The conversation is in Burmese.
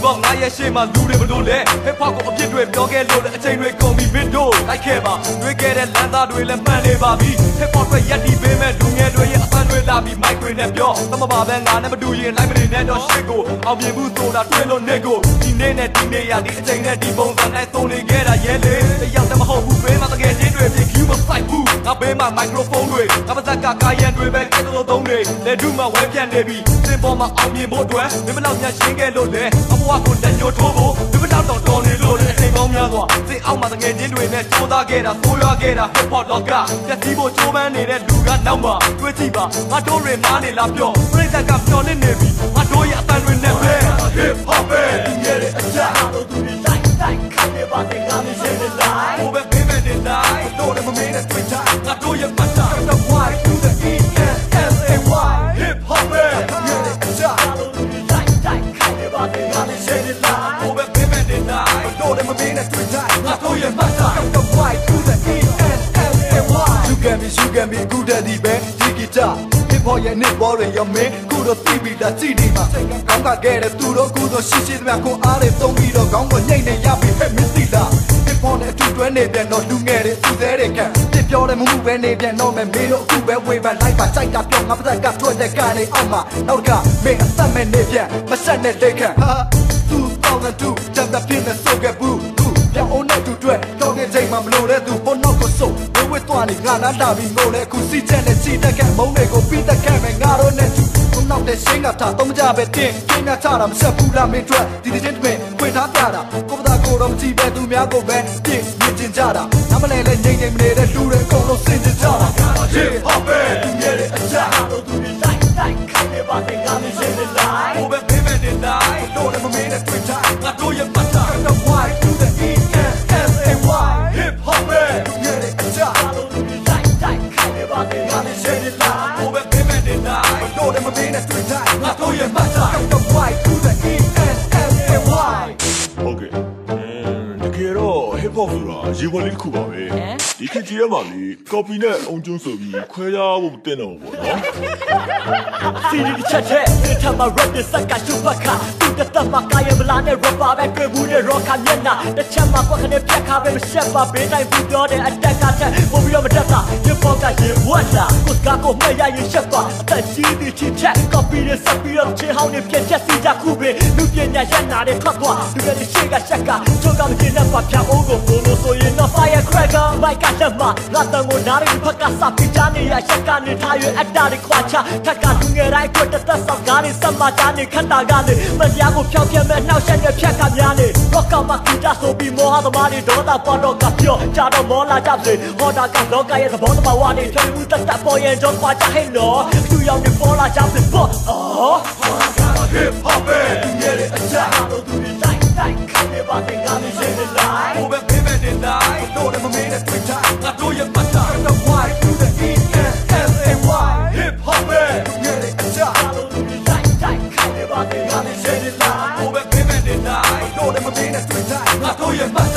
တော့ငါရဲ့ရှေ့မှာလူတွေမလို့လဲ hip hop ကိုအပြစ်တွေပြောခဲ့လို့လည်းအချိန်တွေကုန်ပြီမင်းတို့လိုက်ခဲ့ပါတွေးခဲ့တဲ့လမ်းသားတွေလည်းမှန်နေပါပြီ hip hop တွေရက်တီးပေးမဲ့လူငယ်တွေရဲ့အသံတွေလာပြီး mic တွေနဲ့ပြောသမဘာပဲငါနဲ့မတူရင်လိုက်မနေနဲ့တော့ရှစ်ကိုအောင်မြင်မှုဆိုတာတွေ့လို့နေကိုဒီနေ့နဲ့ဒီနေ့ရဒီအချိန်နဲ့ဒီပုံစံနဲ့သုံးနေခဲ့တာရဲလေတယောက်တည်းမဟုတ်ဘူးဘေးမှာတကယ်ချင်းတွေပြင် human fight ဘူးငါဘေးမှာ microphone တွေငါပါဇက်ကကာယံတွေပဲကဲတော့သုံးနေလေဒုမှာဝဲပြတ်နေပြီစင်ပေါ်မှာအောင်မြင်ဖို့အတွက်မင်းမလောက်ညရှင်းခဲ့လို့လေအဘွားကိုတက်ညိုထိုးဖို့မင်းမလောက်တော့တော်နေလို့လေအချိန်ပေါင်းများစွာစင်အောက်မှာတကယ်ချင်းတွေနဲ့ကြိုးစားခဲ့တာဆိုးရွားခဲ့တာ hip hop လောကပြည့်စည်ဖို့ကြိုးပမ်းနေတဲ့လူကနောက်မှာတွေးကြည့်ပါငါတို့တွေမားနေလားပြောပြိတ္တကပြောနေနေပြီငါတို့ရဲ့အသံတွေနဲ့ပဲ hip hop ပဲဒီရဲ့အကြတို့သူတွေလိုက်ခိုင်းနေပါတဲ့ငါမရှင်းနေလိုက်ဟိုပဲပေးမဲ့တဲ့တိုင်းတို့လည်းမမင်းနဲ့တွေ့ချငါတို့ရဲ့ပတ်တာ the why to the e n s a y hip hop ပဲဒီရဲ့အကြတို့သူတွေလိုက်ခိုင်းနေပါတဲ့ငါမရှင်းနေလိုက်ဟိုပဲပေးမဲ့တဲ့တိုင်းတို့လည်းမမင်းနဲ့တွေ့ချငါတို့ရဲ့ပတ်တာ the why to the e n s a y you can be good at the band guitar hip hop ရဲ့ nit ball တွေရောမင်းခုတော့သိပြီလားကြည့်နေမှာကောင်းကခဲ့တဲ့သူတို့ခုတော့ရှိရှိသမျှကိုအားတွေသုံးပြီးတော့ခေါင်းကိုညှိနေရပြီဟဲ့မသိလား hip hop နဲ့အတူတွဲနေပြန်တော့လူငယ်တွေသူသေးတွေခံပြပြောတယ်မမှုပဲနေပြန်တော့မယ်မေးတော့အခုပဲဝေဖန်လိုက်ပါကြိုက်တာပြောငါပါဇက်ကထွက်တဲ့ကနေအောက်မှာနောက်ကမင်းအသက်မဲ့နေပြန်မဆက်နဲ့လက်ခံဟာ2002တပ်ပြင်းနဲ့ဆိုခဲ့ဘူးပြောင်းအောင်နဲ့တူတွေ့တော့တဲ့ချိန်မှာမလို့တဲ့သူပေါ်တော့ကိုစုံဝေးသွားနေငါနာတာပြီးငိုလဲအခုစီချက်နဲ့ချီတက်ကမုံတွေကိုပြီးတက်ခဲ့မယ်ငါတို့နဲ့ခုနောက်တဲ့ရှင်းကထားတော့မကြပဲတင်းကျင်းများချတာမဆက်ဘူးလားမင်းတို့ဒီတစ်ချင်းတမင်ခွေထားပြတာကိုပဒါကိုတော့မကြည့်ပဲသူများကိုပဲတင်းမြင်ကျင်ကြတာနမလဲလဲငိမ့်နေမနေတဲ့လူတွေအကုန်လုံးစင်ကြကြတာ hip hop ပဲဒီရဲ့အကြတို့သူတွေလိုက်ခိုင်းနေပါတဲ့ငါမရှင်းနေလိုက်ဟိုပဲပေးမဲ့တဲ့တိုင်းတို့လည်းမမင်းနဲ့တွေ့ချငါတို့ရဲ့ပတ်တာ the why to the e n s a y hip hop ပဲဒီရဲ့အကြတို့သူတွေလိုက်ခိုင်းနေပါတဲ့ငါမရှင်းနေလိုက်ဟိုပဲပေးမဲ့တဲ့တိုင်းတို့လည်းမမင်းနဲ့တွေ့ချငါတို့ရဲ့ပတ်တာ the why to the e n s a y ဟုတ်ကဲ့တကယ်တော့ hip hop ဆိုတာရေဝါလေးတစ်ခုပါပဲဒီခေတ်ကြီးရမှာလေ copy နဲ့အုံကျုံးဆိုပြီးခွဲရဖို့တင်တော့ပေါ့နော်စီရီချက်ချက်ဒီထမ rap စက်ကရှုပ်ပတ်ခါသူတသက်မှာကာယမလာနဲ့ rapper ပဲတွေ့ဘူးတဲ့ rock မျက်နှာတစ်ချက်မှာကွက်ခနဲ့ဖြတ်ခါပဲမရှက်ပါဘေးတိုင်းဘူးပြောတဲ့အတက်ကတက်ပို့ပြီးတော့မတက်တာ hip hop ကရေဝတ်တာကိုစကားကိုမှတ်ရရင်ရှက်ပါအသက်ကြီးပြီးချစ်ချက် copy နဲ့ဆက်ပြီးတော့ချင်းဟောင်းနဲ့ပြက်ချက်စီကြခုပဲလူပညာရနာတဲ့ထွက်သွားသူကလည်းရှေ့ကရှက်ကချိုးကမကျင်တဲ့ပါဖြတ်အောင်ကိုဘုံလို့ဆိုရင်တော့ fire cracker မိုက်ကတက်မှာငါတန်ကိုနားရင်းဖက်ကစပီချာနေရရှက်ကနေထားရအတားတွေခွာချထက်ကလူငယ်တိုင်းအတွက်တက်ဆောက်ကားနေစမတာနေခတ်တာကနေမတရားကိုဖြောင်းပြမဲ့နှောက်ရက်နဲ့ဖြတ်ခါများနေ rock မှာကီတာဆိုပြီးမောဟသမားတွေဒေါသပေါ်တော့ကပြောကြတော့မောလာကြစေဟောတာကလောကရဲ့သဘောတဘာဝတွေဖြောင်းမှုတက်ပေါ်ရင်တော့ပါချဟဲ့လို့သူရောက်နေပေါ်လာကြစေပေါ့အော် hip hop ပဲဒီရဲ့အကြတို့သူတွေလိုက်ခိုင်းနေပါတဲ့ငါမရှင်းနေလိုက်ဟိုပဲပေးမဲ့တဲ့တိုင်းတို့လည်းမမင်းနဲ့တွေ့ချငါတို့ရဲ့ပတ်တာ the why to the e n s a y hip hop ပဲဒီရဲ့အကြတို့သူတွေလိုက်ခိုင်းနေပါတဲ့ငါမရှင်းနေလိုက်ဟိုပဲပေးမဲ့တဲ့တိုင်းတို့လည်းမမင်းနဲ့တွေ့ချငါတို့ရဲ့ပတ်တာ